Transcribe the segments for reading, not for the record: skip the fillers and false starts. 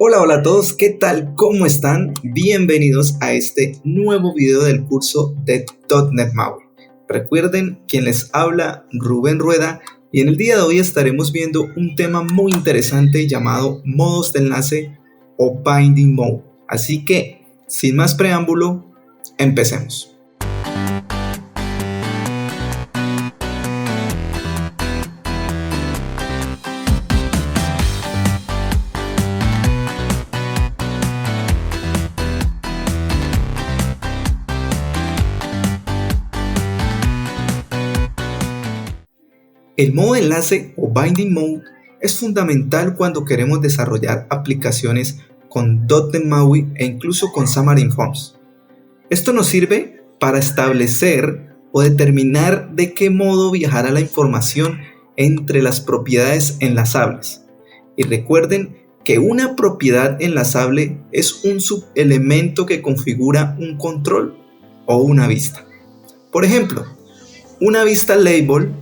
Hola a todos, ¿qué tal? ¿Cómo están? Bienvenidos a este nuevo video del curso de .NET MAUI. Recuerden, quien les habla, Rubén Rueda, y en el día de hoy estaremos viendo un tema muy interesante llamado modos de enlace o Binding Mode. Así que, sin más preámbulo, empecemos. El modo de enlace o Binding Mode es fundamental cuando queremos desarrollar aplicaciones con .NET MAUI e incluso con Xamarin Forms. Esto nos sirve para establecer o determinar de qué modo viajará la información entre las propiedades enlazables. Y recuerden que una propiedad enlazable es un subelemento que configura un control o una vista. Por ejemplo, una vista label.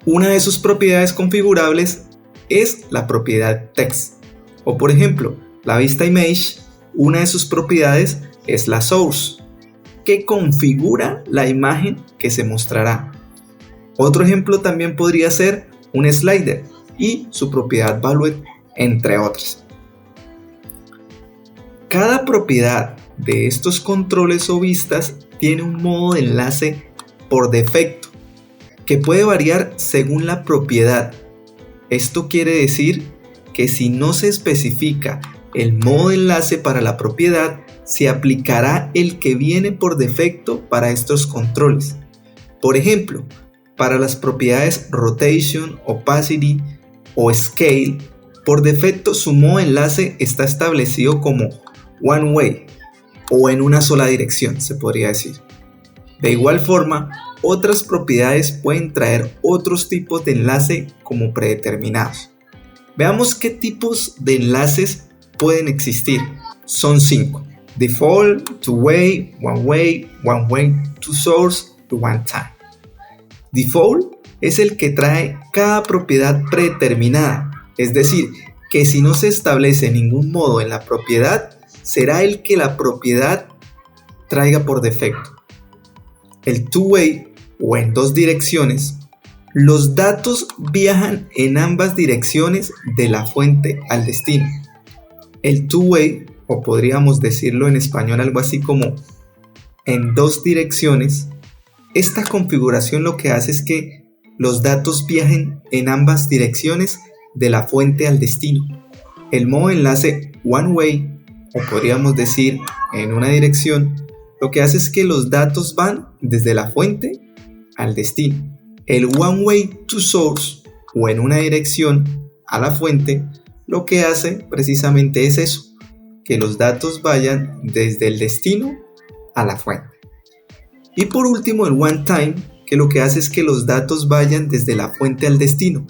Una de sus propiedades configurables es la propiedad text. O por ejemplo, la vista image, una de sus propiedades es la source, que configura la imagen que se mostrará. Otro ejemplo también podría ser un slider y su propiedad valued, entre otras. Cada propiedad de estos controles o vistas tiene un modo de enlace por defecto, que puede variar según la propiedad. Esto quiere decir que si no se especifica el modo de enlace para la propiedad, se aplicará el que viene por defecto para estos controles. Por ejemplo, para las propiedades Rotation, Opacity o Scale, por defecto su modo de enlace está establecido como One Way o en una sola dirección, se podría decir. De igual forma, otras propiedades pueden traer otros tipos de enlace como predeterminados. Veamos qué tipos de enlaces pueden existir. Son 5. Default, Two-Way, One-Way, To-Source y One-Time. Default es el que trae cada propiedad predeterminada, es decir, que si no se establece ningún modo en la propiedad, será el que la propiedad traiga por defecto. El two-way o en dos direcciones, los datos viajan en ambas direcciones de la fuente al destino. El two-way, o podríamos decirlo en español algo así como en dos direcciones, esta configuración lo que hace es que los datos viajen en ambas direcciones de la fuente al destino. El modo de enlace one-way, o podríamos decir en una dirección, lo que hace es que los datos van desde la fuente al destino. El One Way to Source o en una dirección a la fuente, lo que hace precisamente es eso, que los datos vayan desde el destino a la fuente. Y por último el One Time, que lo que hace es que los datos vayan desde la fuente al destino,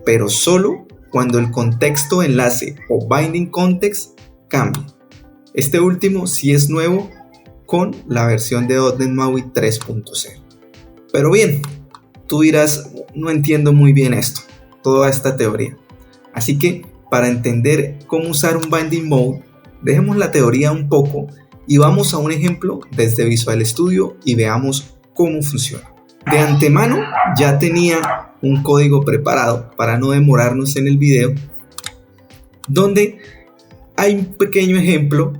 pero solo cuando el contexto enlace o Binding Context cambie. Este último sí es nuevo con la versión de .NET MAUI 3.0. Pero bien, tú dirás, no entiendo muy bien esto, toda esta teoría. Así que para entender cómo usar un Binding Mode, dejemos la teoría un poco y vamos a un ejemplo desde Visual Studio y veamos cómo funciona. De antemano ya tenía un código preparado para no demorarnos en el video, donde hay un pequeño ejemplo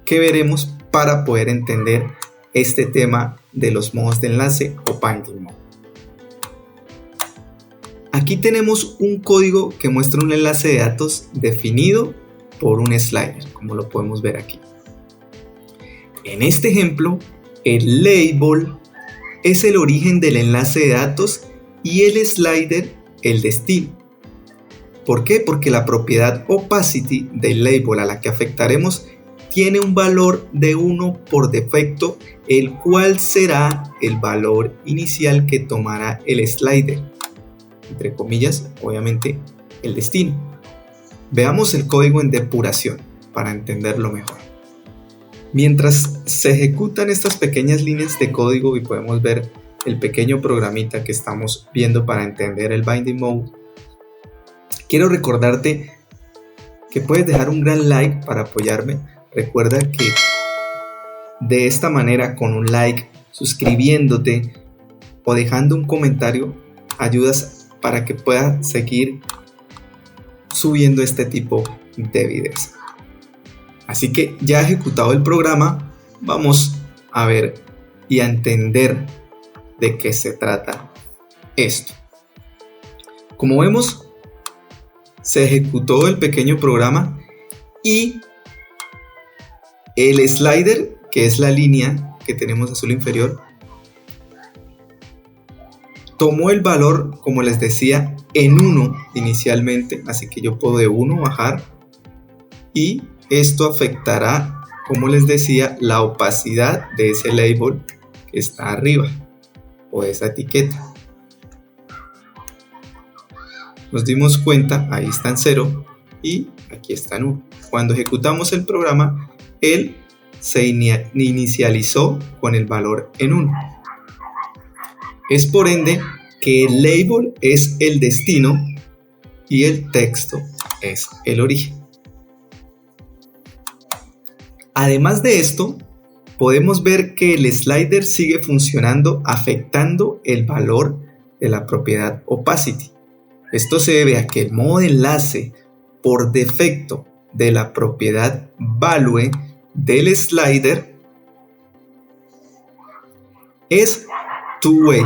que veremos para poder entender este tema de los modos de enlace o Binding Mode. Aquí tenemos un código que muestra un enlace de datos definido por un slider, como lo podemos ver aquí. En este ejemplo, el label es el origen del enlace de datos y el slider el destino. ¿Por qué? Porque la propiedad opacity del label a la que afectaremos tiene un valor de 1 por defecto, el cual será el valor inicial que tomará el slider, entre comillas, obviamente, el destino. Veamos el código en depuración para entenderlo mejor. Mientras se ejecutan estas pequeñas líneas de código y podemos ver el pequeño programita que estamos viendo para entender el Binding Mode, quiero recordarte que puedes dejar un gran like para apoyarme. Recuerda que de esta manera, con un like, suscribiéndote o dejando un comentario, ayudas para que pueda seguir subiendo este tipo de videos. Así que ya ejecutado el programa, vamos a ver y a entender de qué se trata esto. Como vemos, se ejecutó el pequeño programa y el slider, que es la línea que tenemos azul inferior, tomó el valor, como les decía, en 1 inicialmente, así que yo puedo de 1 bajar y esto afectará, como les decía, la opacidad de ese label que está arriba o de esa etiqueta. Nos dimos cuenta, ahí está en 0 y aquí está en 1. Cuando ejecutamos el programa, él se inicializó con el valor en 1. Es por ende que el label es el destino y el texto es el origen. Además de esto, podemos ver que el slider sigue funcionando afectando el valor de la propiedad opacity. Esto se debe a que el modo de enlace por defecto de la propiedad value del slider es two-way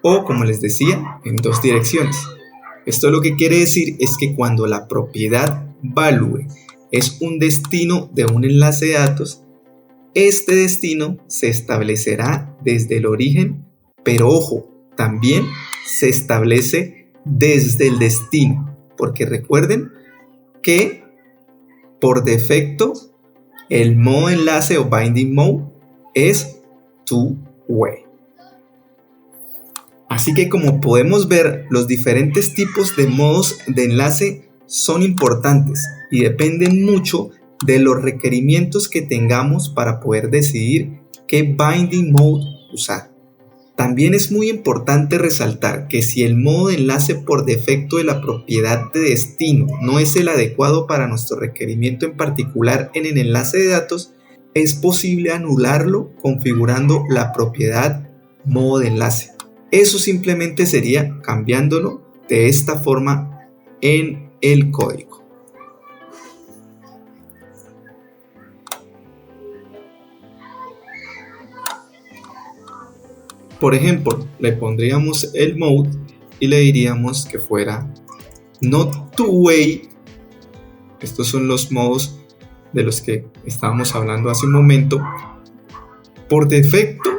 o, como les decía, en 2 direcciones. Esto lo que quiere decir es que cuando la propiedad value es un destino de un enlace de datos, este destino se establecerá desde el origen, pero ojo, también se establece desde el destino, porque recuerden que por defecto el modo enlace o binding mode es two-way. Así que, como podemos ver, los diferentes tipos de modos de enlace son importantes y dependen mucho de los requerimientos que tengamos para poder decidir qué binding mode usar. También es muy importante resaltar que si el modo de enlace por defecto de la propiedad de destino no es el adecuado para nuestro requerimiento en particular en el enlace de datos, es posible anularlo configurando la propiedad modo de enlace. Eso simplemente sería cambiándolo de esta forma en el código. Por ejemplo, le pondríamos el mode y le diríamos que fuera not two-way. Estos son los modos de los que estábamos hablando hace un momento. Por defecto,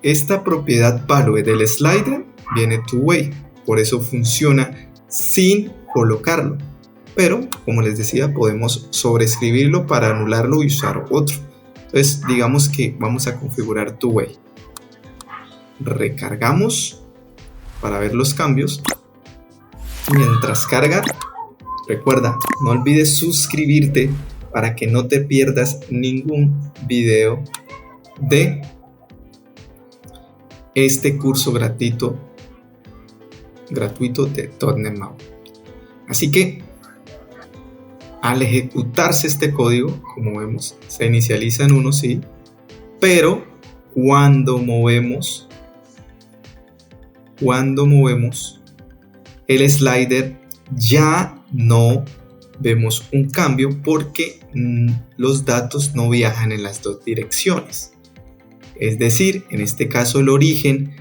esta propiedad value del slider viene two-way, por eso funciona sin colocarlo. Pero, como les decía, podemos sobreescribirlo para anularlo y usar otro. Entonces, digamos que vamos a configurar two-way. Recargamos para ver los cambios. Mientras carga, recuerda, no olvides suscribirte para que no te pierdas ningún video de este curso gratuito de .NET MAUI. Así que al ejecutarse este código, como vemos, se inicializa en 1, sí, pero cuando movemos el slider ya no vemos un cambio porque los datos no viajan en las 2 direcciones. Es decir, en este caso el origen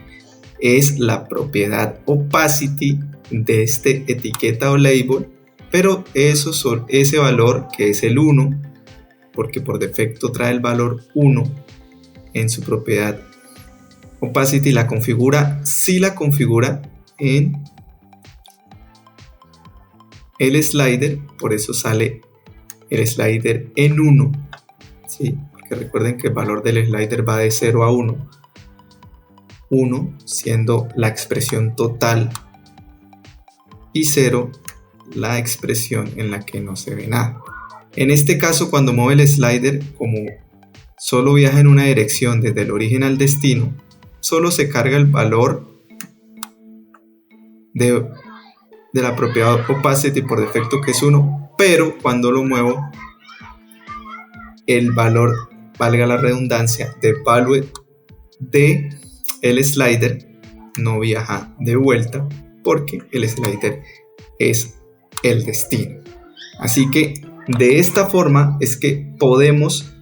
es la propiedad opacity de este etiqueta o label, pero ese valor que es el 1, porque por defecto trae el valor 1 en su propiedad opacity, la configura en el slider, por eso sale el slider en 1, ¿sí? Porque recuerden que el valor del slider va de 0 a 1, 1 siendo la expresión total y 0 la expresión en la que no se ve nada. En este caso, cuando mueve el slider, como solo viaja en una dirección desde el origen al destino, solo se carga el valor de la propiedad opacity por defecto, que es 1, pero cuando lo muevo, el valor, valga la redundancia, de value de el slider no viaja de vuelta porque el slider es el destino. Así que de esta forma es que podemos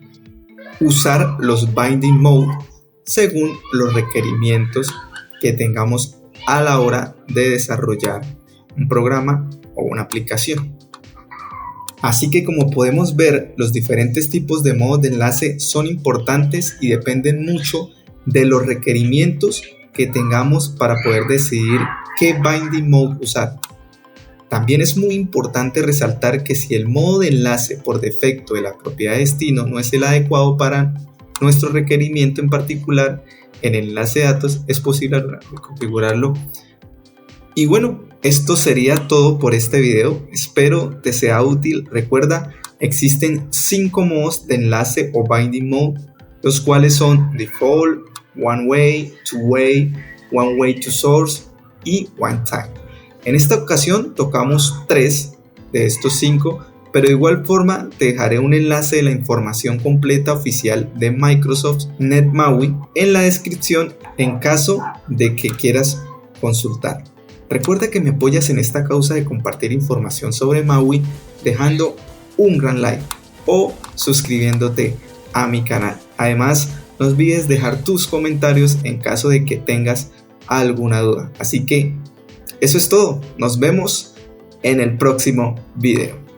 usar los binding mode según los requerimientos que tengamos a la hora de desarrollar un programa o una aplicación. Así que como podemos ver, los diferentes tipos de modos de enlace son importantes y dependen mucho de los requerimientos que tengamos para poder decidir qué binding mode usar. También es muy importante resaltar que si el modo de enlace por defecto de la propiedad de destino no es el adecuado para nuestro requerimiento en particular, en el enlace de datos es posible configurarlo. Y bueno, esto sería todo por este video. Espero te sea útil. Recuerda, existen 5 modos de enlace o binding mode, los cuales son default, one way, two way, one way to source y one time. En esta ocasión tocamos 3 de estos 5, pero de igual forma te dejaré un enlace de la información completa oficial de Microsoft NetMaui en la descripción en caso de que quieras consultar. Recuerda que me apoyas en esta causa de compartir información sobre Maui dejando un gran like o suscribiéndote a mi canal. Además, no olvides dejar tus comentarios en caso de que tengas alguna duda. Así que eso es todo. Nos vemos en el próximo video.